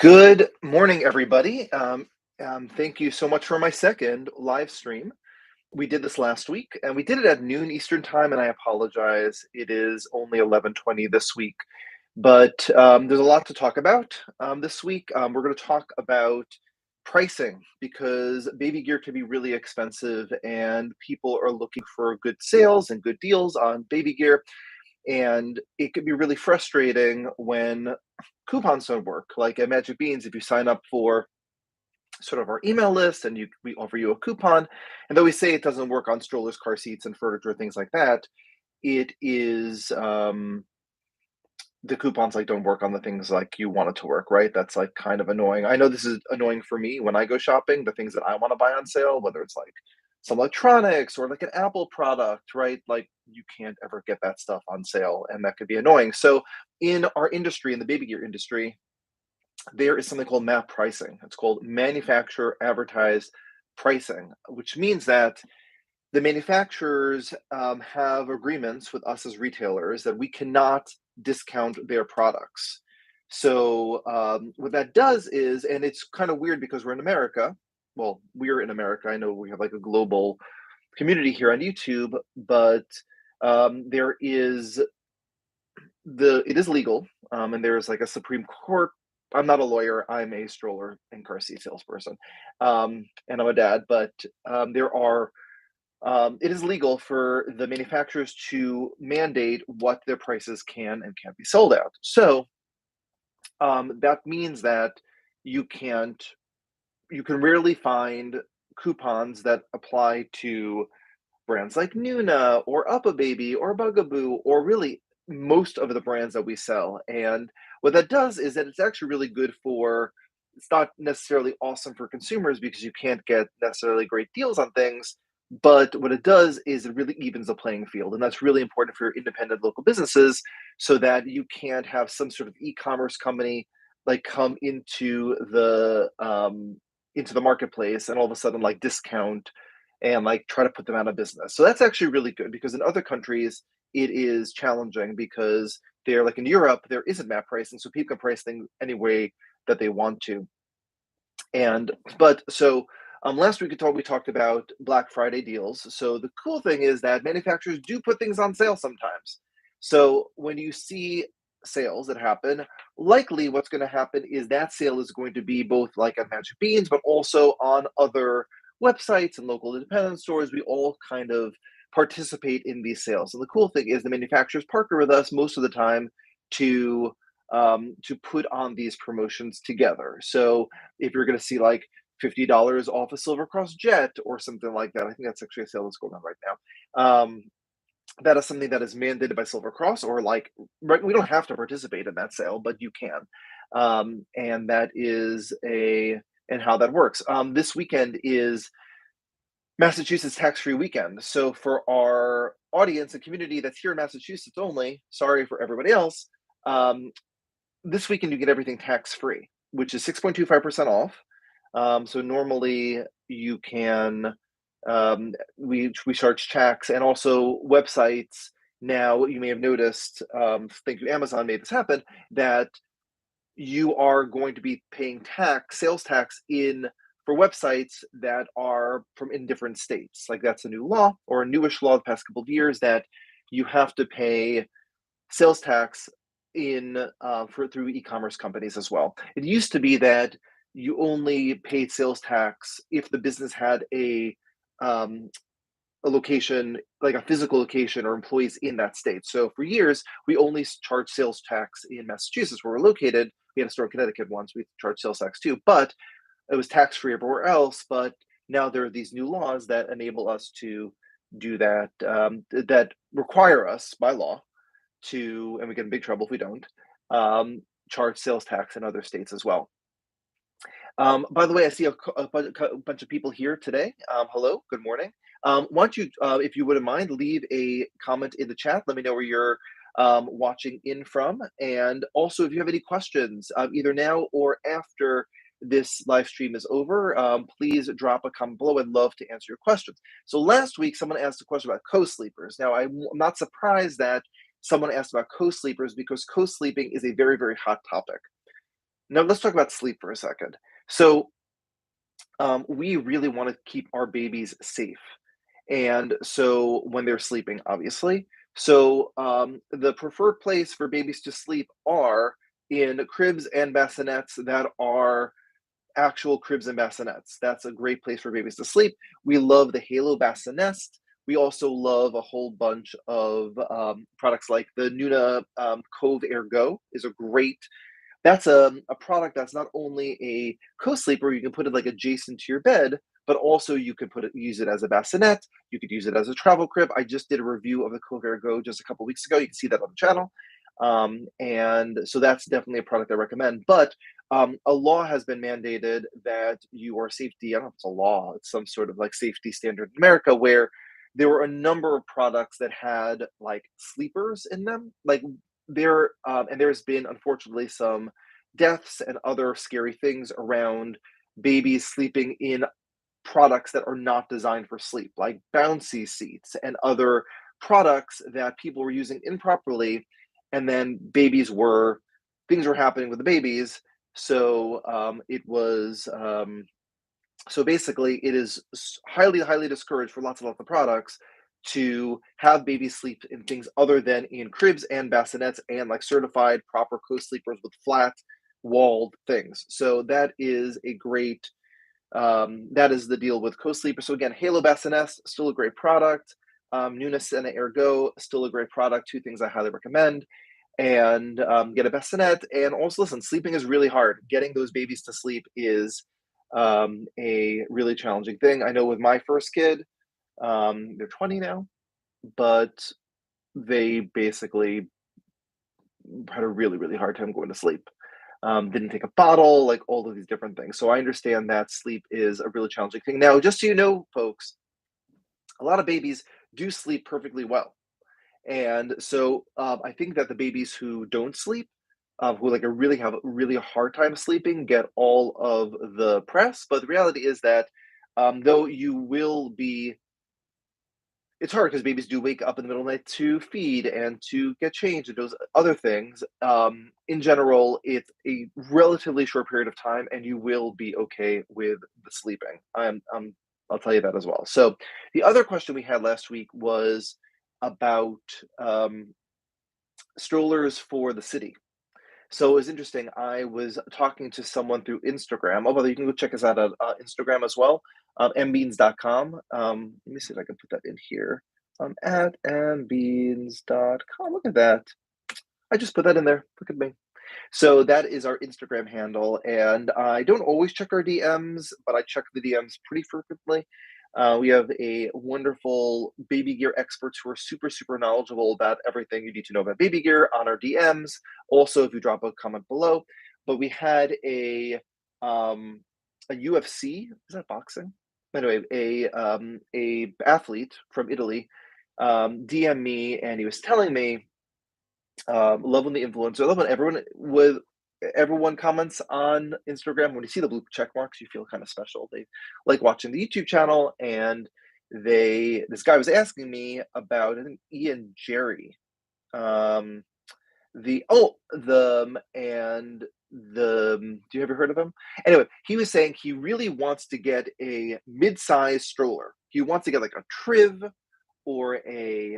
Good morning, everybody. Thank you so much for my second live stream. We did this last week, and we did it at noon Eastern time. And I apologize; it is only 11:20 this week. But there's a lot to talk about this week. We're going to talk about pricing because baby gear can be really expensive, and people are looking for good sales and good deals on baby gear. And it could be really frustrating when coupons don't work. Like at Magic Beans, if you sign up for sort of our email list and we offer you a coupon, and though we say it doesn't work on strollers, car seats, and furniture, things like that, it is the coupons like don't work on the things like you want it to work, right? That's like kind of annoying. I know this is annoying for me when I go shopping, the things that I want to buy on sale, whether it's like some electronics or like an Apple product, right? Like you can't ever get that stuff on sale, and that could be annoying. So in our industry, in the baby gear industry, there is something called MAP pricing. It's called manufacturer advertised pricing, which means that the manufacturers have agreements with us as retailers that we cannot discount their products. So what that does is, and it's kind of weird because we're in America. Well, we're in America. I know we have like a global community here on YouTube, but there is it is legal, and there's like a Supreme Court. I'm not a lawyer. I'm a stroller and car seat salesperson, and I'm a dad. But there are it is legal for the manufacturers to mandate what their prices can and can't be sold at. So that means that you can't, you can rarely find coupons that apply to brands like Nuna or Up a Baby or Bugaboo or really most of the brands that we sell. And what that does is that it's actually really good for, it's not necessarily awesome for consumers because you can't get necessarily great deals on things. But what it does is it really evens the playing field. And that's really important for your independent local businesses so that you can't have some sort of e-commerce company like come into the marketplace and all of a sudden like discount and like try to put them out of business. So that's actually really good because in other countries it is challenging because they're like in Europe there isn't map pricing, so people can price things any way that they want to. And but so last week we talked about Black Friday deals. So the cool thing is that manufacturers do put things on sale sometimes. So when you see sales that happen, likely what's going to happen is that sale is going to be both like at Magic Beans, but also on other websites and local independent stores. We all kind of participate in these sales. And the cool thing is the manufacturers partner with us most of the time to to put on these promotions together. So if you're going to see like $50 off a Silver Cross Jet or something like that, I think that's actually a sale that's going on right now. That is something that is mandated by Silver Cross, or like, right, we don't have to participate in that sale, but you can. And that is and how that works. This weekend is Massachusetts tax-free weekend. So for our audience and community that's here in Massachusetts only, sorry for everybody else, um, this weekend you get everything tax-free, which is 6.25% off. So normally you can, we charge tax, and also websites. Now you may have noticed, thank you Amazon made this happen, that you are going to be paying sales tax in for websites that are from in different states. Like that's a new law or a newish law the past couple of years that you have to pay sales tax in for through e-commerce companies as well. It used to be that you only paid sales tax if the business had um, a location, like a physical location or employees in that state. So for years, we only charged sales tax in Massachusetts, where we're located. We had a store in Connecticut once. We charged sales tax too, but it was tax free everywhere else. But now there are these new laws that enable us to do that, that require us by law to, and we get in big trouble if we don't, charge sales tax in other states as well. By the way, I see a bunch of people here today. Hello, good morning. Why don't you, if you wouldn't mind, leave a comment in the chat. Let me know where you're watching in from. And also, if you have any questions, either now or after this live stream is over, please drop a comment below. I'd love to answer your questions. So last week, someone asked a question about co-sleepers. Now, I'm not surprised that someone asked about co-sleepers because co-sleeping is a very, very hot topic. Now let's talk about sleep for a second. So we really want to keep our babies safe. And so when they're sleeping, obviously. So the preferred place for babies to sleep are in cribs and bassinets that are actual cribs and bassinets. That's a great place for babies to sleep. We love the Halo Bassinet. We also love a whole bunch of products like the Nuna Cove Air Go is a great that's a product that's not only a co-sleeper, you can put it like adjacent to your bed, but also you could use it as a bassinet. You could use it as a travel crib. I just did a review of the Covair Go just a couple weeks ago. You can see that on the channel. And so that's definitely a product I recommend. But a law has been mandated that your safety, I don't know if it's a law, it's some sort of like safety standard in America where there were a number of products that had like sleepers in them. Like and there's been unfortunately some deaths and other scary things around babies sleeping in products that are not designed for sleep, like bouncy seats and other products that people were using improperly, and then things were happening with the babies. So it was so basically, it is highly, highly discouraged for lots of products to have babies sleep in things other than in cribs and bassinets and like certified proper co-sleepers with flat walled things. So that is the deal with co-sleeper. So again, Halo Bassinet, still a great product. Nuna Sena Ergo, still a great product. Two things I highly recommend. And get a bassinet. And also, listen, sleeping is really hard. Getting those babies to sleep is a really challenging thing. I know with my first kid, they're 20 now, but they basically had a really, really hard time going to sleep. Didn't take a bottle, like all of these different things. So I understand that sleep is a really challenging thing. Now, just so you know, folks, a lot of babies do sleep perfectly well. And so I think that the babies who don't sleep, who like really have a really hard time sleeping, get all of the press. But the reality is that though you will be it's hard because babies do wake up in the middle of the night to feed and to get changed and those other things. In general, it's a relatively short period of time, and you will be okay with the sleeping. I'll tell you that as well. So, the other question we had last week was about strollers for the city. So it was interesting. I was talking to someone through Instagram. Although you can go check us out on Instagram as well, mbeans.com. Let me see if I can put that in here. At mbeans.com. Look at that. I just put that in there. Look at me. So that is our Instagram handle, and I don't always check our DMs, but I check the DMs pretty frequently. We have a wonderful baby gear experts who are super, super knowledgeable about everything you need to know about baby gear on our DMs. Also, if you drop a comment below, but we had a UFC, is that boxing? Anyway, a athlete from Italy DM me, and he was telling me love when the influencer, love when everyone comments on Instagram. When you see the blue check marks, you feel kind of special. They like watching the YouTube channel, and this guy was asking me about, I think, Ian Jerry, um, do you ever heard of him? Anyway, he was saying he really wants to get a mid-size stroller. He wants to get like a Triv or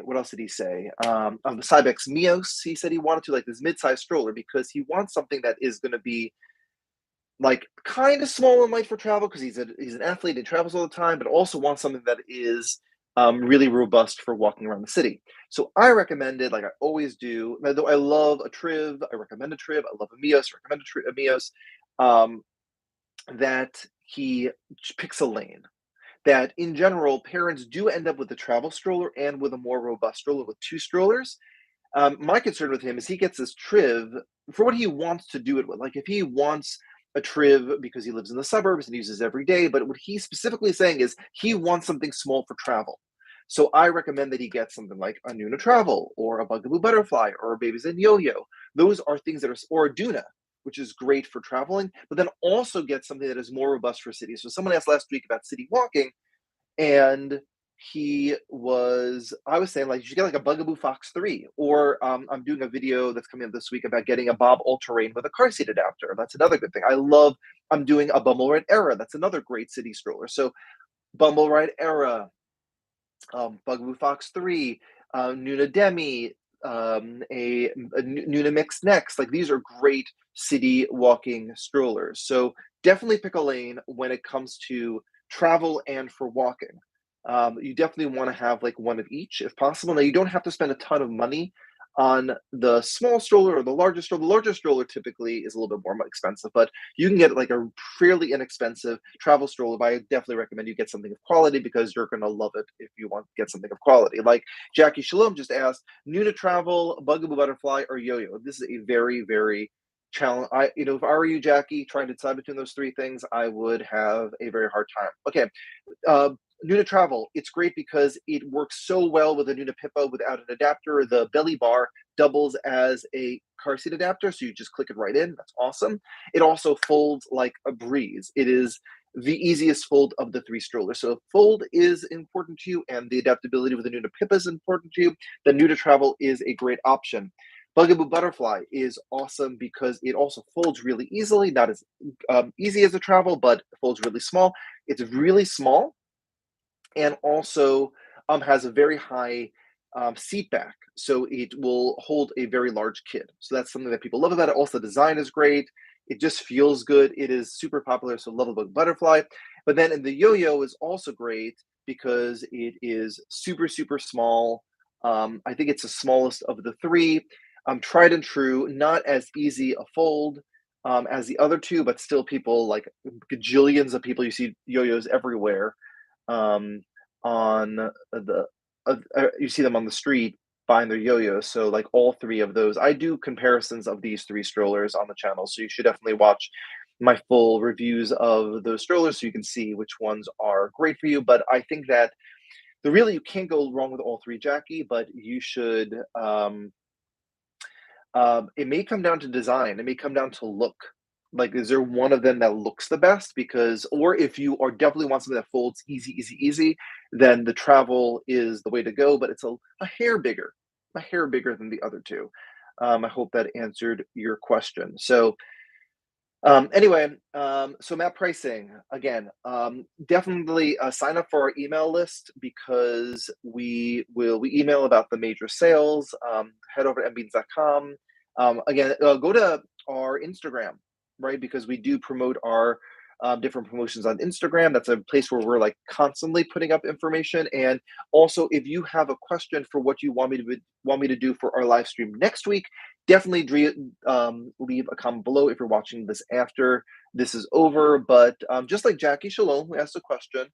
what else did he say? The Cybex Mios. He said he wanted to like this mid-sized stroller because he wants something that is going to be like kind of small and light for travel because he's an athlete and travels all the time, but also wants something that is really robust for walking around the city. So I recommended, like I always do, though I love a Triv, I recommend a Triv. I love a Mios, recommend a Mios, that he picks a lane. That in general, parents do end up with a travel stroller and with a more robust stroller with two strollers. My concern with him is he gets this Triv for what he wants to do it with. Like if he wants a Triv because he lives in the suburbs and uses it every day, but what he's specifically saying is he wants something small for travel. So I recommend that he gets something like a Nuna Travel or a Bugaboo Butterfly or a Babies and Yo-Yo. Those are things that are, or a Duna, which is great for traveling, but then also get something that is more robust for cities. So someone asked last week about city walking, and I was saying like you should get like a Bugaboo Fox 3, or I'm doing a video that's coming up this week about getting a Bob All-Terrain with a car seat adapter. That's another good thing. I'm doing a Bumble Ride Era. That's another great city stroller. So Bumble Ride Era, Bugaboo Fox 3, Nuna Demi, a Nuna Mix Next. Like these are great city walking strollers. So definitely pick a lane when it comes to travel and for walking. You definitely want to have like one of each if possible. Now you don't have to spend a ton of money on the small stroller or the larger stroller. The larger stroller typically is a little bit more expensive, but you can get like a fairly inexpensive travel stroller. But I definitely recommend you get something of quality because you're going to love it if you want to get something of quality. Like Jackie Shalom just asked, Nuna Travel, Bugaboo Butterfly, or Yo-Yo. This is a very, very challenge. If I were you, Jackie, trying to decide between those three things, I would have a very hard time. Okay, uh, Nuna Travel, it's great because it works so well with a Nuna Pippa without an adapter. The belly bar doubles as a car seat adapter, so you just click it right in. That's awesome. It also folds like a breeze. It is the easiest fold of the three strollers. So if fold is important to you and the adaptability with the Nuna Pippa is important to you, then Nuna Travel is a great option. Bugaboo Butterfly is awesome because it also folds really easily, not as easy as a travel, but folds really small. It's really small and also has a very high seat back. So it will hold a very large kid. So that's something that people love about it. Also, the design is great. It just feels good. It is super popular. So love a butterfly. But then in the yo-yo is also great because it is super, super small. I think it's the smallest of the three. Tried and true, not as easy a fold as the other two, but still people like gajillions of people. You see yo-yos everywhere um, on you see them on the street buying their yo-yos. So like all three of those, I do comparisons of these three strollers on the channel. So you should definitely watch my full reviews of those strollers so you can see which ones are great for you. But I think that you can't go wrong with all three, Jackie. But you should. It may come down to design. It may come down to look. Like, is there one of them that looks the best? Or if you are definitely want something that folds easy, easy, easy, then the travel is the way to go. But it's a hair bigger than the other two. I hope that answered your question. So, so map pricing again, definitely sign up for our email list because we email about the major sales. Head over to mbeans.com. Again, go to our Instagram, right? Because we do promote our different promotions on Instagram. That's a place where we're like constantly putting up information. And also, if you have a question for what you want me to do for our live stream next week, definitely leave a comment below if you're watching this after this is over. But just like Jackie Shalom, who asked a question,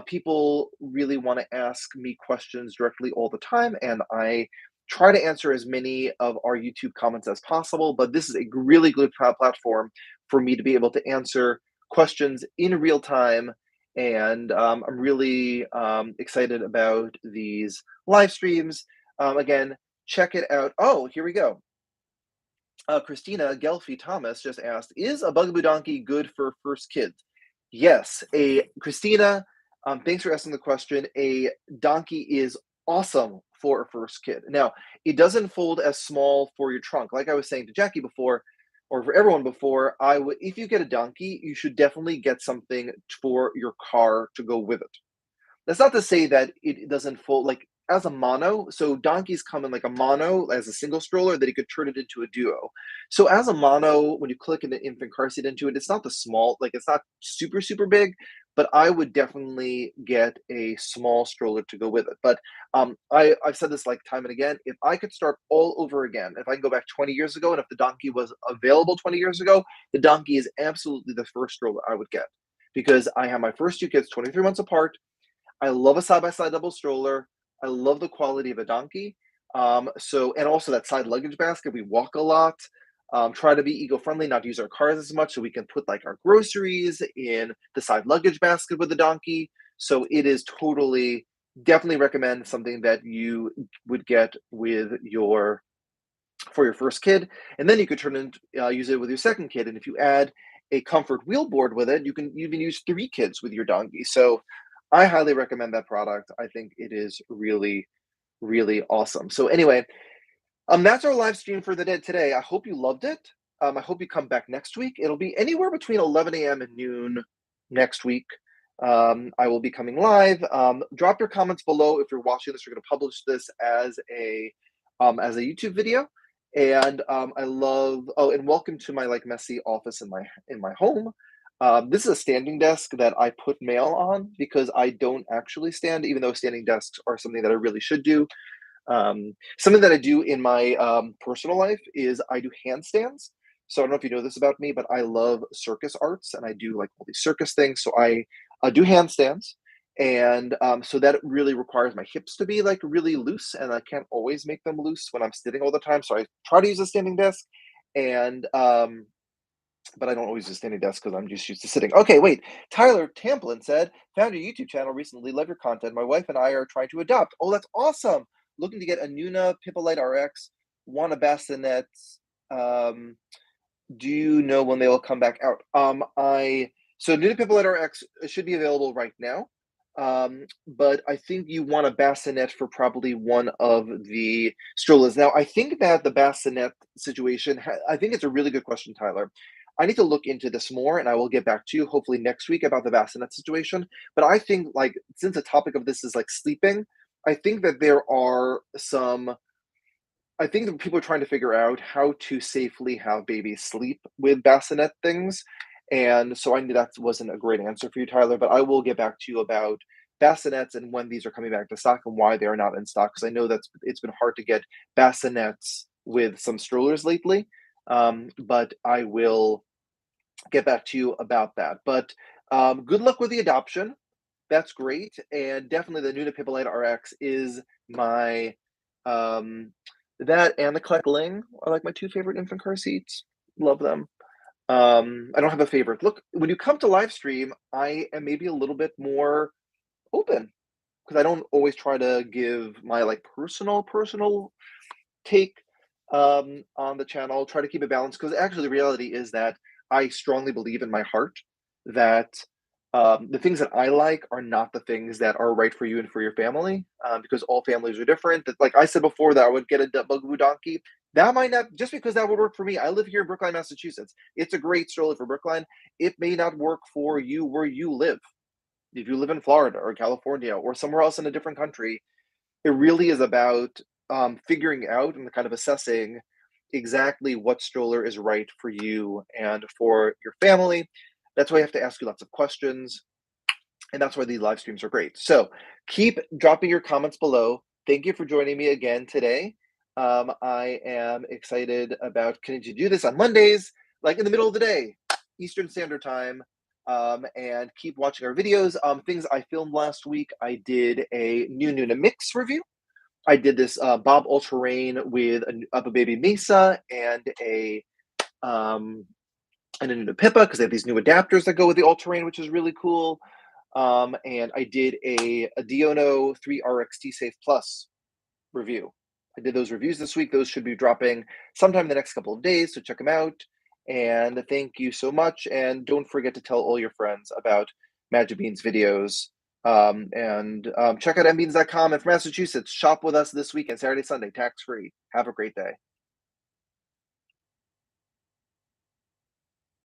people really want to ask me questions directly all the time, and I try to answer as many of our YouTube comments as possible. But this is a really good platform for me to be able to answer questions in real time. And I'm really excited about these live streams. Again, check it out. Oh, here we go. Christina Gelfi Thomas just asked, "Is a Bugaboo donkey good for first kids?" Yes, a Christina. Thanks for asking the question. A donkey is awesome for a first kid. Now, it doesn't fold as small for your trunk. Like I was saying to Jackie before, or for everyone before, if you get a donkey, you should definitely get something for your car to go with it. That's not to say that it doesn't fold like as a mono. So donkeys come in like a mono as a single stroller that you could turn it into a duo. So as a mono, when you click an infant car seat into it, it's not the small, like it's not super, super big, but I would definitely get a small stroller to go with it. But I've said this like time and again, if I could start all over again, if I can go back 20 years ago, and if the donkey was available 20 years ago, the donkey is absolutely the first stroller I would get because I have my first two kids 23 months apart. I love a side-by-side double stroller. I love the quality of a donkey. And also that side luggage basket. We walk a lot. Try to be eco-friendly, not use our cars as much, so we can put like our groceries in the side luggage basket with the donkey. So it is definitely recommend something that you would get for your first kid, and then you could use it with your second kid. And if you add a comfort wheel board with it, you can even use three kids with your donkey. So I highly recommend that product. I think it is really, really awesome. So anyway, that's our live stream for the day today. I hope you loved it. I hope you come back next week. It'll be anywhere between 11 a.m. and noon next week. I will be coming live. Drop your comments below if you're watching this. We're going to publish this as a YouTube video. And I love. Oh, and welcome to my like messy office in my home. This is a standing desk that I put mail on because I don't actually stand, even though standing desks are something that I really should do. Something that I do in my personal life is I do handstands. So I don't know if you know this about me, but I love circus arts and I do like all these circus things. So I do handstands. And so that really requires my hips to be like really loose, and I can't always make them loose when I'm sitting all the time. So I try to use a standing desk, and but I don't always use a standing desk because I'm just used to sitting. Okay, wait. Tyler Tamplin said, found your YouTube channel recently. Love your content. My wife and I are trying to adopt. Oh, that's awesome. Looking to get a Nuna Pippolite RX, want a bassinet. Um, do you know when they will come back out? So Nuna Pippolite RX should be available right now. But I think you want a bassinet for probably one of the strollers. Now, I think that the bassinet situation, I think it's a really good question, Tyler. I need to look into this more and I will get back to you hopefully next week about the bassinet situation. But I think, like, since the topic of this is like sleeping, I think that I think that people are trying to figure out how to safely have babies sleep with bassinet things. And so I knew that wasn't a great answer for you, Tyler, but I will get back to you about bassinets and when these are coming back to stock and why they are not in stock. Because I know it's been hard to get bassinets with some strollers lately. But I will get back to you about that. But good luck with the adoption. That's great. And definitely the Nuna Pippolite RX is my um, that and the Collect Ling are like my two favorite infant car seats. Love them. I don't have a favorite. Look, when you come to live stream, I am maybe a little bit more open because I don't always try to give my like personal take on the channel. Try to keep it balanced because actually the reality is that I strongly believe in my heart that the things that I like are not the things that are right for you and for your family, because all families are different. That, like I said before, that I would get a Bugaboo donkey. That might not, just because that would work for me. I live here in Brookline, Massachusetts. It's a great stroller for Brookline. It may not work for you where you live. If you live in Florida or California or somewhere else in a different country, it really is about figuring out and kind of assessing exactly what stroller is right for you and for your family. That's why you have to ask you lots of questions. And that's why these live streams are great. So keep dropping your comments below. Thank you for joining me again today. I am excited about continuing to do this on Mondays, like in the middle of the day, Eastern Standard Time. And keep watching our videos. Things I filmed last week, I did a new Nuna Mix review. I did this Bob All-Terrain with a Bugaboo Mesa and a Nuna Pippa because they have these new adapters that go with the All-Terrain, which is really cool. And I did a Diono 3 RXT Safe Plus review. I did those reviews this week. Those should be dropping sometime in the next couple of days, so check them out. And thank you so much. And don't forget to tell all your friends about Magic Beans videos. Check out mbeans.com. And for Massachusetts, shop with us this weekend, Saturday, Sunday, tax-free. Have a great day.